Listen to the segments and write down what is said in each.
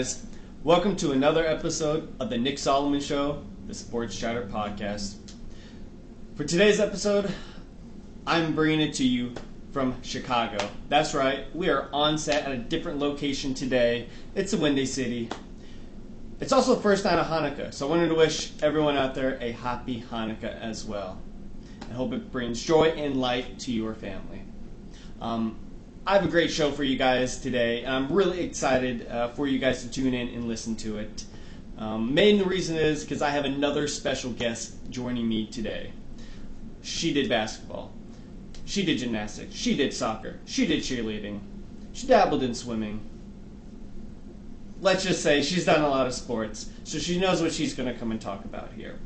guys? Welcome to another episode of the Nick Solomon Show, the Sports Chatter Podcast. For today's episode, I'm bringing it to you from Chicago. That's right, we are on set at a different location today. It's a windy city. It's also the first night of Hanukkah, so I wanted to wish everyone out there a happy Hanukkah as well. I hope it brings joy and light to your family. I have a great show for you guys today, and I'm really excited for you guys to tune in and listen to it. Main reason is because I have another special guest joining me today. She did basketball. She did gymnastics. She did soccer. She did cheerleading. She dabbled in swimming. Let's just say she's done a lot of sports, so she knows what she's going to come and talk about here.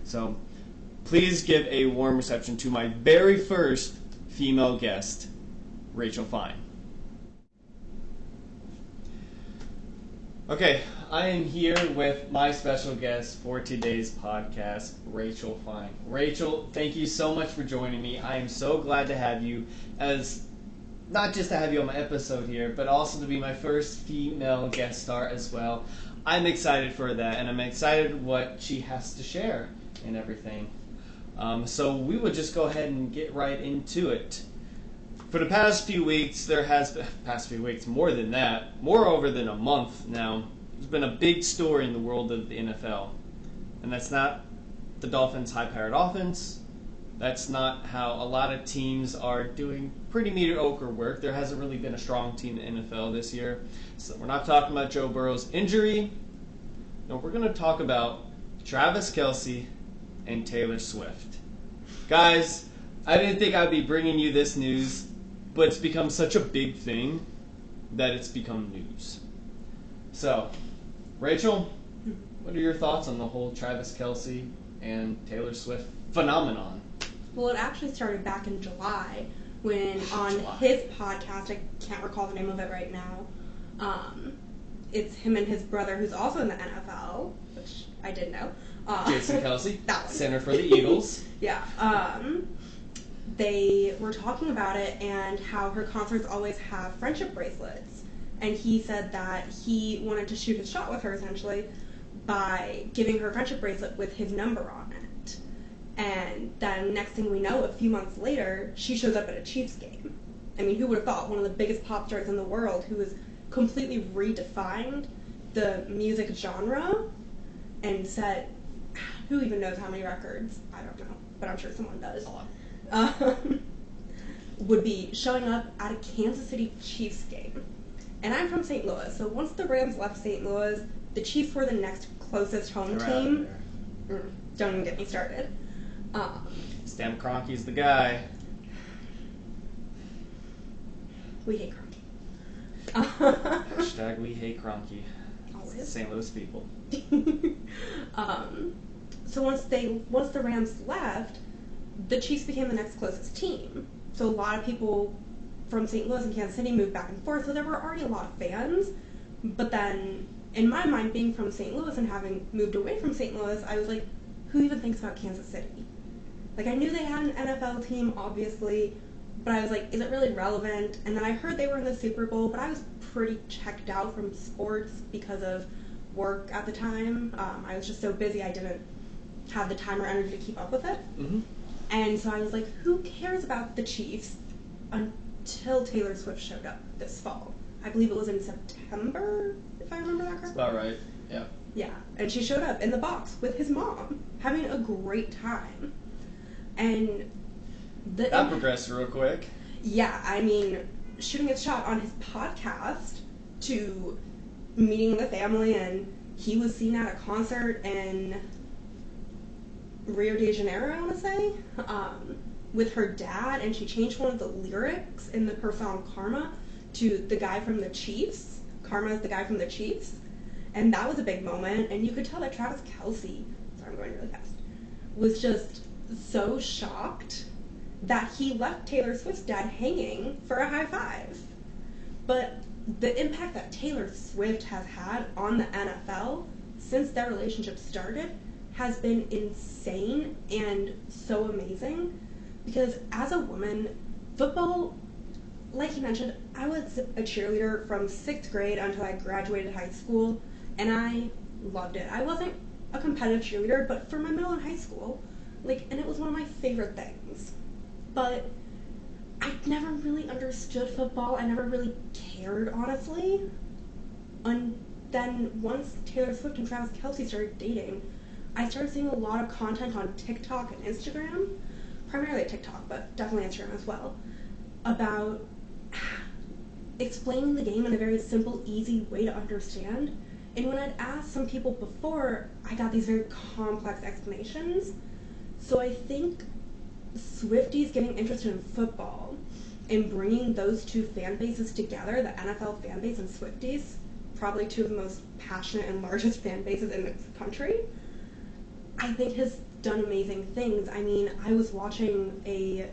So please give a warm reception to my very first female guest, Rachel Fine. Okay, I am here with my special guest for today's podcast, Rachel Fine. Rachel, thank you so much for joining me. I am so glad to have you as not just to have you on my episode here, but also to be my first female guest star as well. I'm excited for that, and I'm excited what she has to share and everything. So we will just go ahead and get right into it. For the past few weeks, more than that, more over than a month now, there's been a big story in the world of the NFL. And that's not the Dolphins' high-powered offense. That's not how a lot of teams are doing pretty mediocre work. There hasn't really been a strong team in the NFL this year. So we're not talking about Joe Burrow's injury. No, we're going to talk about Travis Kelce and Taylor Swift. Guys, I didn't think I'd be bringing you this news, but it's become such a big thing that it's become news. So, Rachel, what are your thoughts on the whole Travis Kelce and Taylor Swift phenomenon? Well, it actually started back in July when on his podcast, I can't recall the name of it right now, it's him and his brother who's also in the NFL, which I didn't know. Jason Kelce, that one. Center for the Eagles. Yeah. They were talking about it and how her concerts always have friendship bracelets. And he said that he wanted to shoot his shot with her, essentially, by giving her a friendship bracelet with his number on it. And then next thing we know, a few months later, she shows up at a Chiefs game. I mean, who would have thought one of the biggest pop stars in the world who has completely redefined the music genre and said, who even knows how many records? I don't know, but I'm sure someone does. Would be showing up at a Kansas City Chiefs game. And I'm from St. Louis, so once the Rams left St. Louis, the Chiefs were the next closest home team. Don't even get me started. Stan Kroenke's the guy. We hate Kroenke. Hashtag we hate Kroenke. Always. St. Louis people. So once the Rams left, the Chiefs became the next closest team. So a lot of people from St. Louis and Kansas City moved back and forth, so there were already a lot of fans. But then, in my mind, being from St. Louis and having moved away from St. Louis, I was like, who even thinks about Kansas City? Like, I knew they had an NFL team, obviously, but I was like, is it really relevant? And then I heard they were in the Super Bowl, but I was pretty checked out from sports because of work at the time. I was just so busy I didn't have the time or energy to keep up with it. Mm-hmm. And so I was like, who cares about the Chiefs until Taylor Swift showed up this fall. I believe it was in September, if I remember that correctly. That's about right, yeah. Yeah, and she showed up in the box with his mom, having a great time. And that progressed real quick. Yeah, I mean, shooting his shot on his podcast to meeting the family, and he was seen at a concert in Rio de Janeiro, I want to say, with her dad, and she changed one of the lyrics in her song Karma to the guy from the Chiefs. Karma is the guy from the Chiefs. And that was a big moment, and you could tell that Travis Kelce, sorry I'm going really fast, was just so shocked that he left Taylor Swift's dad hanging for a high five. But the impact that Taylor Swift has had on the NFL since their relationship started has been insane and so amazing, because as a woman, football like you mentioned, I was a cheerleader from 6th grade until I graduated high school, and I loved it. I wasn't a competitive cheerleader, but for my middle and high school, and it was one of my favorite things. But I never really understood football. I never really cared, honestly. And then once Taylor Swift and Travis Kelce started dating, I started seeing a lot of content on TikTok and Instagram, primarily TikTok, but definitely Instagram as well, about explaining the game in a very simple, easy way to understand. And when I'd asked some people before, I got these very complex explanations. So I think Swifties getting interested in football and bringing those two fan bases together, the NFL fan base and Swifties, probably two of the most passionate and largest fan bases in the country, I think has done amazing things. I mean, I was watching a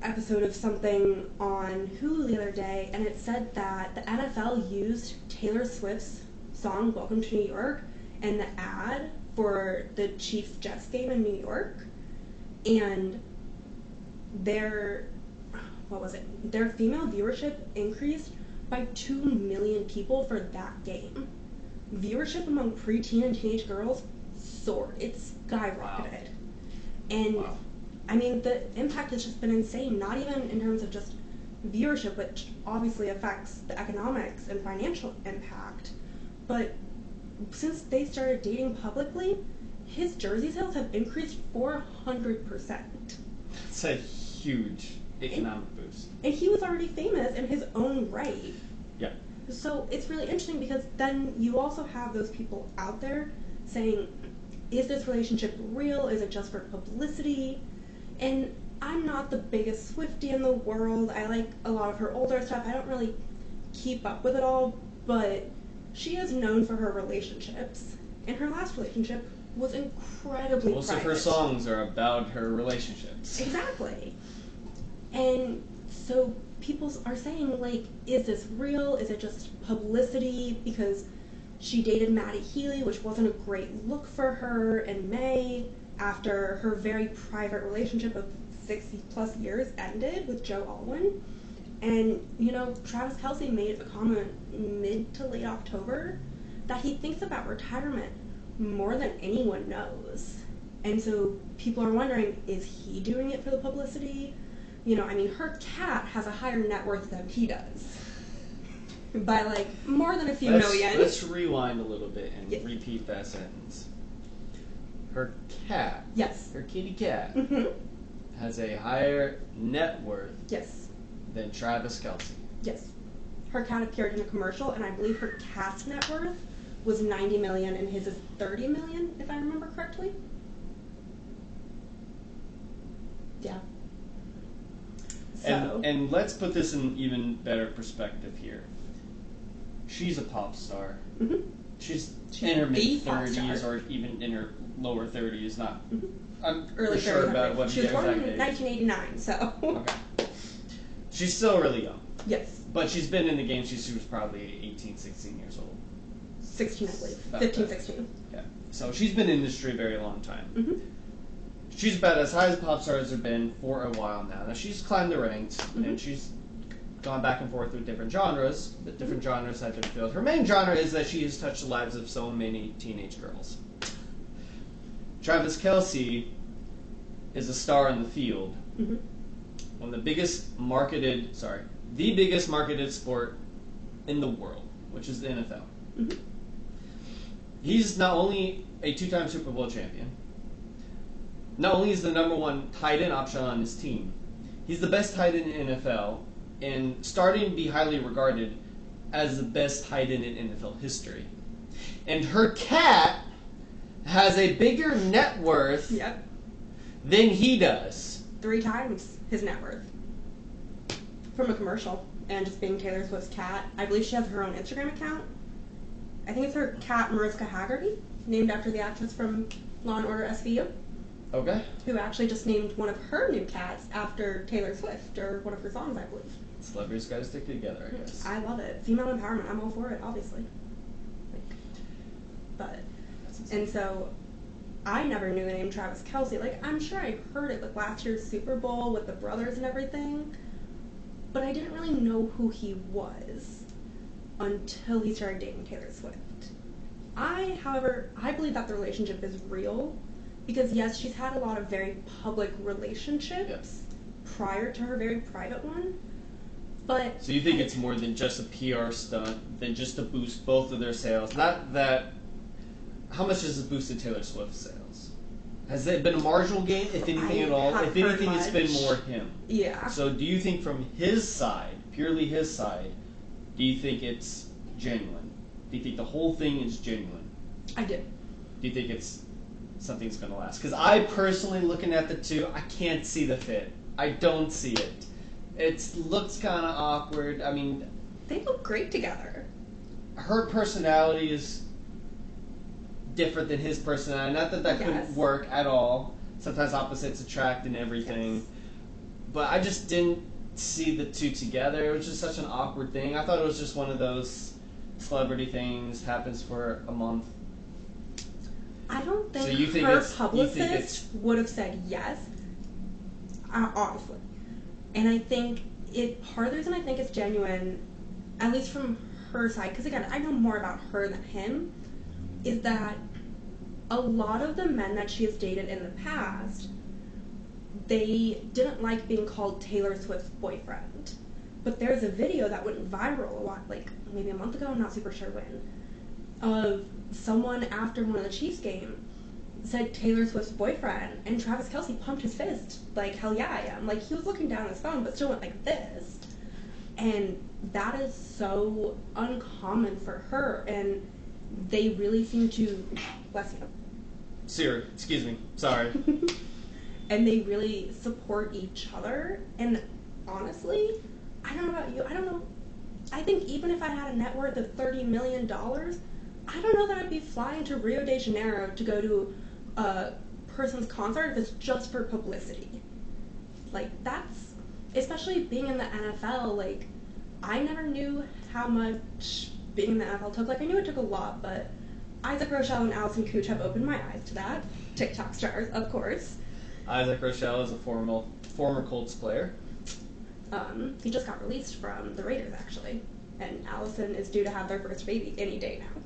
episode of something on Hulu the other day, and it said that the NFL used Taylor Swift's song "Welcome to New York" in the ad for the Chiefs-Jets game in New York, and their female viewership increased by 2 million people for that game. Viewership among preteen and teenage girls soared. It skyrocketed. Wow. And wow. I mean, the impact has just been insane, not even in terms of just viewership, which obviously affects the economics and financial impact, but since they started dating publicly, his jersey sales have increased 400%. It's a huge economic boost. And he was already famous in his own right. Yeah. So it's really interesting because then you also have those people out there saying, is this relationship real? Is it just for publicity? And I'm not the biggest Swiftie in the world. I like a lot of her older stuff. I don't really keep up with it all, but she is known for her relationships. And her last relationship was incredibly Most private. of her songs are about her relationships. Exactly. And so people are saying, is this real? Is it just publicity? Because she dated Matty Healy, which wasn't a great look for her in May, after her very private relationship of 60-plus years ended with Joe Alwyn. And, Travis Kelce made a comment mid to late October that he thinks about retirement more than anyone knows. And so people are wondering, is he doing it for the publicity? Her cat has a higher net worth than he does. By, more than a few million. Let's rewind a little bit and repeat that sentence. Her cat, yes, her kitty cat, has a higher net worth than Travis Kelce. Yes. Her cat appeared in a commercial, and I believe her cat's net worth was $90 million, and his is $30 million, if I remember correctly. Yeah. So. And let's put this in even better perspective here. She's a pop star. Mm-hmm. She's in her mid-30s or even in her lower 30s. I'm early sure about what she was born in 1989, so. Okay. She's still really young. Yes. But she's been in the game. She was probably 18, 16 years old. 16, I believe. 15, 16. Yeah. So she's been in the industry a very long time. Mm-hmm. She's about as high as pop stars have been for a while now. Now she's climbed the ranks, and she's gone back and forth with different genres, but different genres have been filled. Her main genre is that she has touched the lives of so many teenage girls. Travis Kelce is a star in the field. Mm-hmm. One of the biggest marketed sport in the world, which is the NFL. Mm-hmm. He's not only a two-time Super Bowl champion, not only is the number one tight end option on his team, he's the best tight end in the NFL and starting to be highly regarded as the best tight end in NFL history. And her cat has a bigger net worth than he does. 3 times his net worth. From a commercial and just being Taylor Swift's cat. I believe she has her own Instagram account. I think it's her cat, Mariska Haggerty, named after the actress from Law & Order SVU. Okay. Who actually just named one of her new cats after Taylor Swift, or one of her songs, I believe. Celebrities gotta stick together, I guess. I love it. Female empowerment. I'm all for it, obviously. And so, I never knew the name Travis Kelce. I'm sure I heard it with last year's Super Bowl with the brothers and everything. but I didn't really know who he was until he started dating Taylor Swift. However, I believe that the relationship is real because, yes, she's had a lot of very public relationships prior to her very private one, but... So you think it's more than just a PR stunt, than just to boost both of their sales? Not that... How much has it boosted Taylor Swift's sales? Has it been a marginal gain, if anything at all? If anything, it's been more him. Yeah. So do you think from his side, purely his side, do you think it's genuine? Do you think the whole thing is genuine? I do. Do you think it's something's going to last? Because I personally, looking at the two, I can't see the fit. I don't see it. It looks kind of awkward. I mean... They look great together. Her personality is different than his personality. Not that that couldn't work at all. Sometimes opposites attract and everything. Yes. But I just didn't see the two together. It was just such an awkward thing. I thought it was just one of those celebrity things, happens for a month. I don't think, so you think her publicist would have said yes, honestly. And I think part of the reason I think it's genuine, at least from her side, because again, I know more about her than him, is that a lot of the men that she has dated in the past, they didn't like being called Taylor Swift's boyfriend. But there's a video that went viral like maybe a month ago, I'm not super sure when, of someone after one of the Chiefs game said Taylor Swift's boyfriend, and Travis Kelce pumped his fist, like, hell yeah I am. Like, he was looking down at his phone, but still went like this. And that is so uncommon for her, and they really seem to, bless you. Siri, excuse me, sorry. And they really support each other, and honestly, I don't know about you, I don't know, I think even if I had a net worth of $30 million, I don't know that I'd be flying to Rio de Janeiro to go to a person's concert if it's just for publicity. Like, that's, especially being in the NFL, like, I never knew how much being in the NFL took. Like, I knew it took a lot, but Isaac Rochelle and Allison Cooch have opened my eyes to that. TikTok stars, of course. Isaac Rochelle is a former Colts player. He just got released from the Raiders, actually. And Allison is due to have their first baby any day now.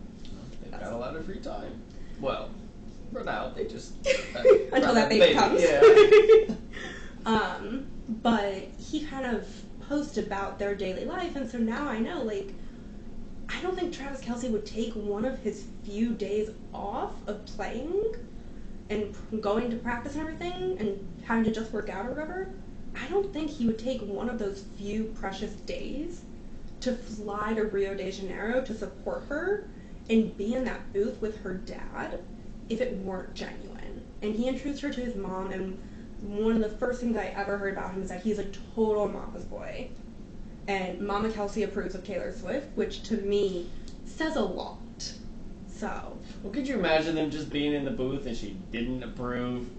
They've got a lot of free time. Well, for now, they just... until that baby comes. Yeah. But he kind of posted about their daily life, and so now I know, like, I don't think Travis Kelce would take one of his few days off of playing and going to practice and everything and having to just work out or whatever. I don't think he would take one of those few precious days to fly to Rio de Janeiro to support her and be in that booth with her dad if it weren't genuine. And he introduced her to his mom, and one of the first things I ever heard about him is that he's a total mama's boy. And Mama Kelce approves of Taylor Swift, which to me says a lot. So. Well, could you imagine them just being in the booth and she didn't approve?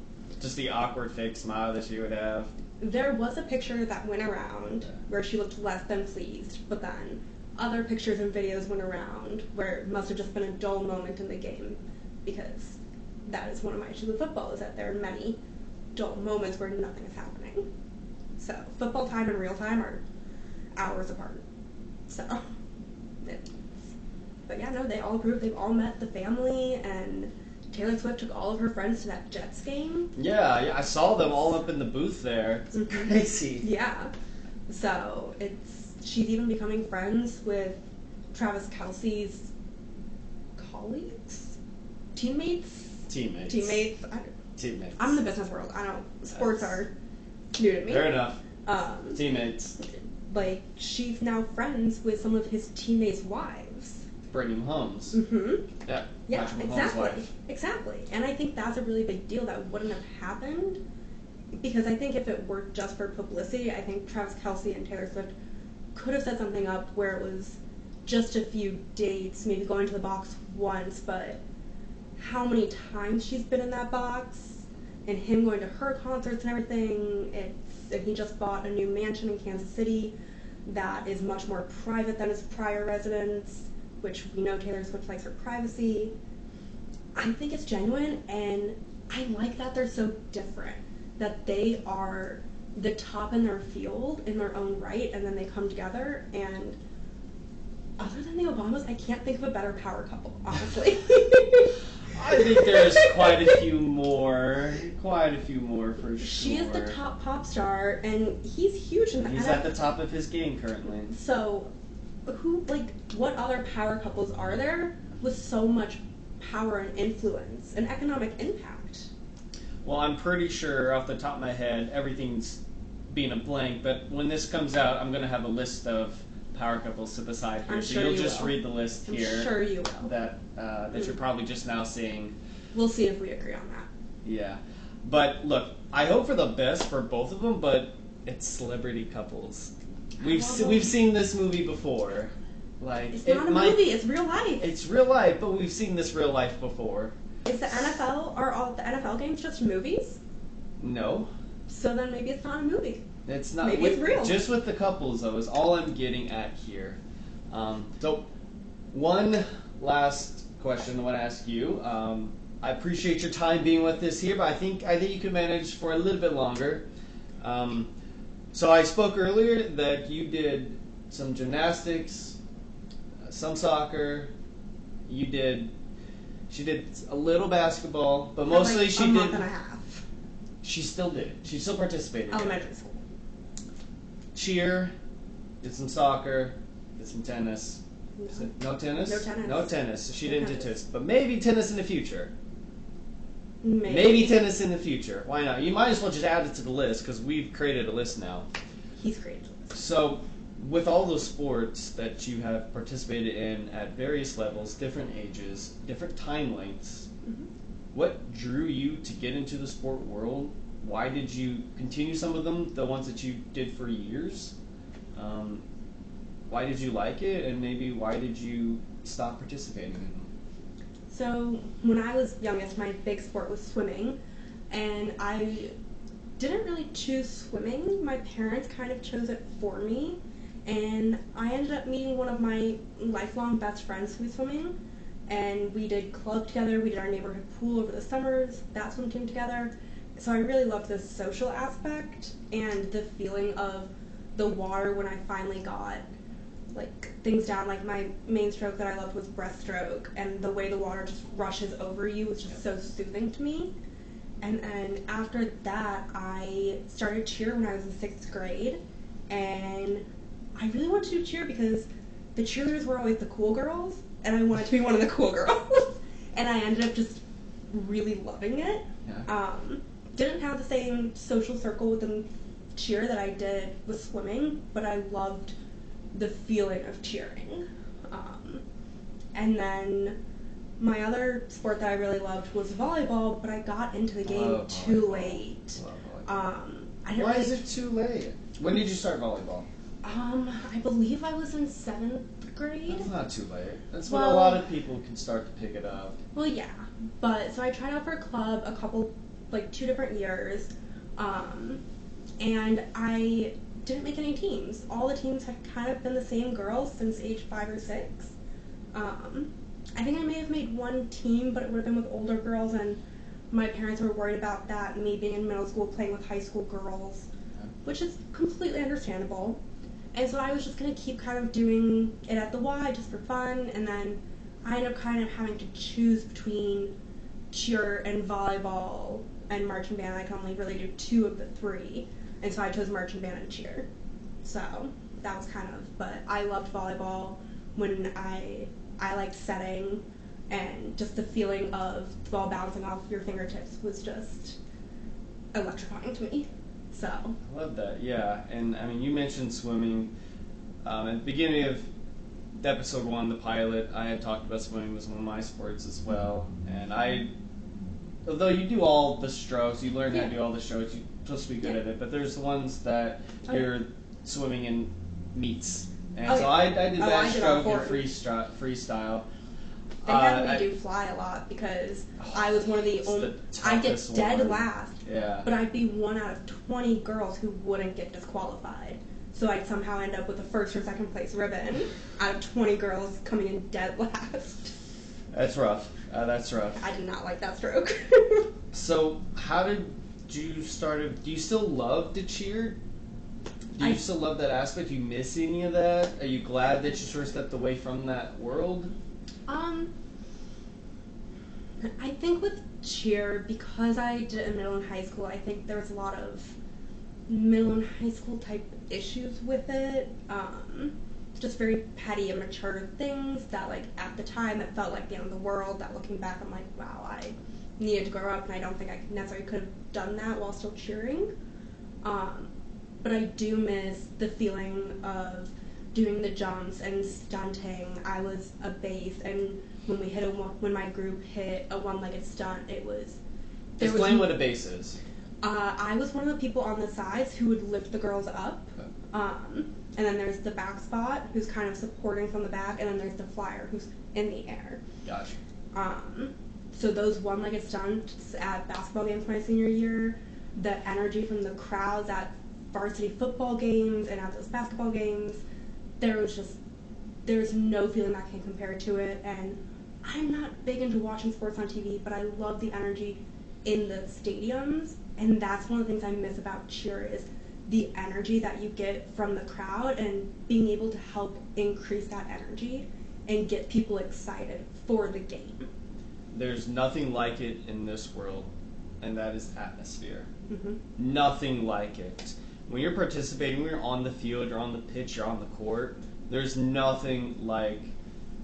Just the awkward fake smile that she would have. There was a picture that went around where she looked less than pleased, but then other pictures and videos went around where it must have just been a dull moment in the game, because that is one of my issues with football, is that there are many dull moments where nothing is happening. So football time and real time are hours apart. So, but yeah, no, they all approved. They've all met the family, and Taylor Swift took all of her friends to that Jets game. Yeah, I saw them all up in the booth there. It's crazy. Yeah. So she's even becoming friends with Travis Kelce's colleagues? Teammates. I'm in the business world. I don't, sports are new to me. Fair enough. Teammates. Like, she's now friends with some of his teammates' wives. Brittany Mahomes. Mm-hmm. Yeah, exactly. Exactly. And I think that's a really big deal that wouldn't have happened, because I think if it were just for publicity, I think Travis Kelce and Taylor Swift could have set something up where it was just a few dates, maybe going to the box once, but how many times she's been in that box, and him going to her concerts and everything. And he just bought a new mansion in Kansas City that is much more private than his prior residence, which we know Taylor Swift likes her privacy. I think it's genuine, and I like that they're so different, that they are the top in their field in their own right, and then they come together. And other than the Obamas, I can't think of a better power couple, honestly. I think there's quite a few more for sure. She is the top pop star, and he's huge in the He's at the top of his game currently. So, what other power couples are there with so much power and influence and economic impact? Well, I'm pretty sure off the top of my head, everything's being a blank, but when this comes out, I'm going to have a list of power couples to the side here. I'm so sure you'll you just will. read the list I'm here. sure you will. That you're probably just now seeing. We'll see if we agree on that. Yeah. But look, I hope for the best for both of them, but it's celebrity couples. We've seen this movie before. Like it's not a movie, it's real life. It's real life, but we've seen this real life before. Are all the NFL games just movies? No. So then maybe it's not a movie. It's not. Maybe it's real. Just with the couples, though, is all I'm getting at here. So, one last question I want to ask you. I appreciate your time being with us here, but I think you can manage for a little bit longer. So I spoke earlier that you did some gymnastics, some soccer. She did a little basketball, but mostly she did. A month and a half. She still did it. She still participated. Elementary school. Cheer, did some soccer, did some tennis. No tennis? No tennis. No tennis. So she didn't do tennis. tennis. But maybe tennis in the future. Maybe tennis in the future. Why not? You might as well just add it to the list because we've created a list now. He's created a list. So, with all those sports that you have participated in at various levels, different ages, different time lengths, what drew you to get into the sport world? Why did you continue some of them, the ones that you did for years? Why did you like it, and maybe why did you stop participating in them? So when I was youngest, my big sport was swimming, and I didn't really choose swimming. My parents kind of chose it for me, and I ended up meeting one of my lifelong best friends who was swimming, and we did club together. We did our neighborhood pool over the summers. That swim team together. So I really loved the social aspect and the feeling of the water when I finally got things down. Like my main stroke that I loved was breaststroke, and the way the water just rushes over you was just so soothing to me. And then after that, I started cheer when I was in 6th grade, and I really wanted to do cheer because the cheerleaders were always the cool girls, and I wanted to be one of the cool girls. And I ended up just really loving it. Yeah. Didn't have the same social circle within cheer that I did with swimming, but I loved the feeling of cheering. And then my other sport that I really loved was volleyball, but I got into the game too late. Why is it too late? When did you start volleyball? I believe I was in 7th grade. That's not too late. That's when a lot of people can start to pick it up. Well, yeah. But, so I tried out for a club 2 different years, and I didn't make any teams. All the teams had kind of been the same girls since age 5 or 6. I think I may have made one team, but it would have been with older girls, and my parents were worried about that, me being in middle school playing with high school girls, which is completely understandable. And so I was just going to keep kind of doing it at the Y just for fun, and then I ended up kind of having to choose between cheer and volleyball and marching band. I can only really do 2 of the 3, and so I chose marching band and cheer. So that was but I loved volleyball when I liked setting, and just the feeling of the ball bouncing off your fingertips was just electrifying to me. So I love that, yeah. And I mean, you mentioned swimming. At the beginning of episode 1, the pilot, I had talked about swimming was one of my sports as well. And although you do all the strokes, you learn how to do all the strokes, you're supposed to be good at it, but there's the ones that you're swimming in meets. And so I did backstroke and freestyle. They had me do fly a lot because I was one of the only. I'd get dead last, but I'd be 1 out of 20 girls who wouldn't get disqualified. So I'd somehow end up with a 1st or 2nd place ribbon out of 20 girls coming in dead last. That's rough. That's rough. I did not like that stroke. So how did do you still love to cheer? Do you still love that aspect? Do you miss any of that? Are you glad that you sort of stepped away from that world? I think with cheer, because I did it in middle and high school, I think there was a lot of middle and high school type issues with it. Just very petty, immature things that, like, at the time it felt like the end of the world, that looking back I'm like, wow, I needed to grow up, and I don't think I necessarily could have done that while still cheering. But I do miss the feeling of doing the jumps and stunting. I was a base, and when my group hit a one-legged stunt, it was... Explain what a base is. I was one of the people on the sides who would lift the girls up. Okay. And then there's the back spot, who's kind of supporting from the back, and then there's the flyer, who's in the air. Gotcha. So those one-legged stunts at basketball games my senior year, the energy from the crowds at varsity football games and at those basketball games, there's no feeling that can compare to it. And I'm not big into watching sports on TV, but I love the energy in the stadiums, and that's one of the things I miss about cheer is the energy that you get from the crowd and being able to help increase that energy and get people excited for the game. There's nothing like it in this world, and that is atmosphere. Mm-hmm. Nothing like it. When you're participating, when you're on the field, you're on the pitch, you're on the court, there's nothing like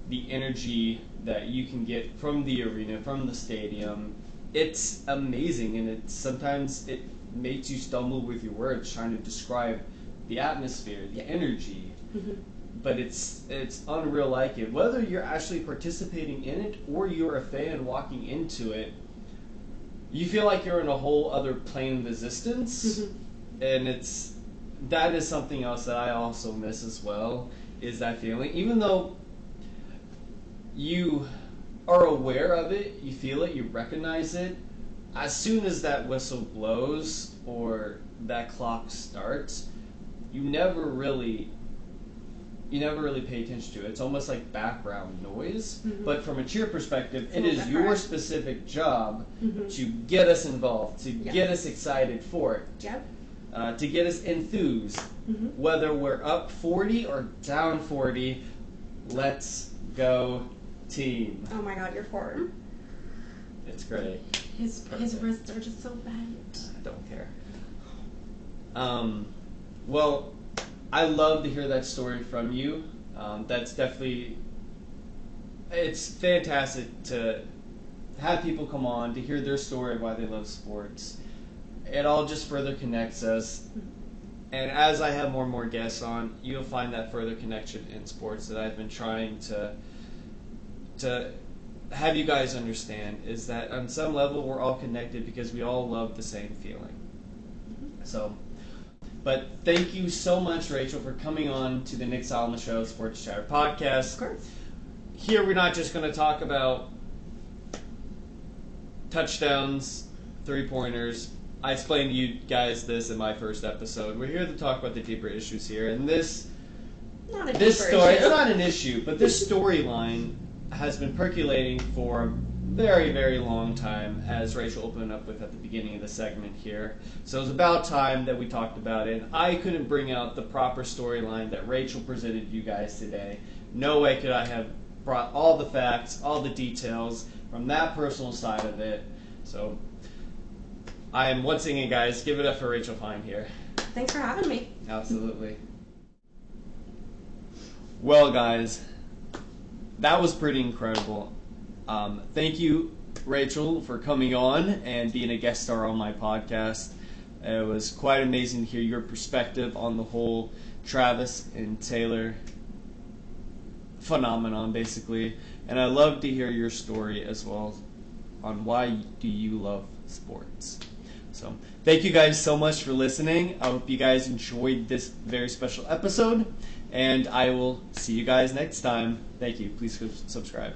the energy that you can get from the arena, from the stadium. It's amazing, and sometimes it makes you stumble with your words trying to describe the atmosphere, the energy. Mm-hmm. But it's unreal like it. Whether you're actually participating in it or you're a fan walking into it, you feel like you're in a whole other plane of existence. Mm-hmm. And that is something else that I also miss as well, is that feeling. Even though you are aware of it, you feel it, you recognize it, as soon as that whistle blows or that clock starts, you never really pay attention to it. It's almost like background noise. Mm-hmm. But from a cheer perspective, it is your specific job mm-hmm. to get us involved, to get us excited for it, to get us enthused. Mm-hmm. Whether we're up 40 or down 40, let's go team. Oh my God, your form. It's great. His wrists are just so bent. I don't care. Well, I love to hear that story from you. That's definitely, it's fantastic to have people come on to hear their story of why they love sports. It all just further connects us. And as I have more and more guests on, you'll find that further connection in sports that I've been trying to have you guys understand, is that on some level we're all connected because we all love the same feeling. So, but thank you so much, Rachel, for coming on to the Nick Solomon Show Sports Chatter podcast. Of course. Here we're not just going to talk about touchdowns, three-pointers. I explained to you guys this in my first episode. We're here to talk about the deeper issues here, and this story, it's not an issue, but this storyline has been percolating for a very, very long time, as Rachel opened up with at the beginning of the segment here. So it was about time that we talked about it. I couldn't bring out the proper storyline that Rachel presented you guys today. No way could I have brought all the facts, all the details from that personal side of it. So I am, once again, guys, give it up for Rachel Fine here. Thanks for having me. Absolutely. Well, guys, that was pretty incredible. Thank you, Rachel, for coming on and being a guest star on my podcast. It was quite amazing to hear your perspective on the whole Travis and Taylor phenomenon, basically. And I love to hear your story as well on why do you love sports. So thank you guys so much for listening. I hope you guys enjoyed this very special episode, and I will see you guys next time. Thank you. Please subscribe.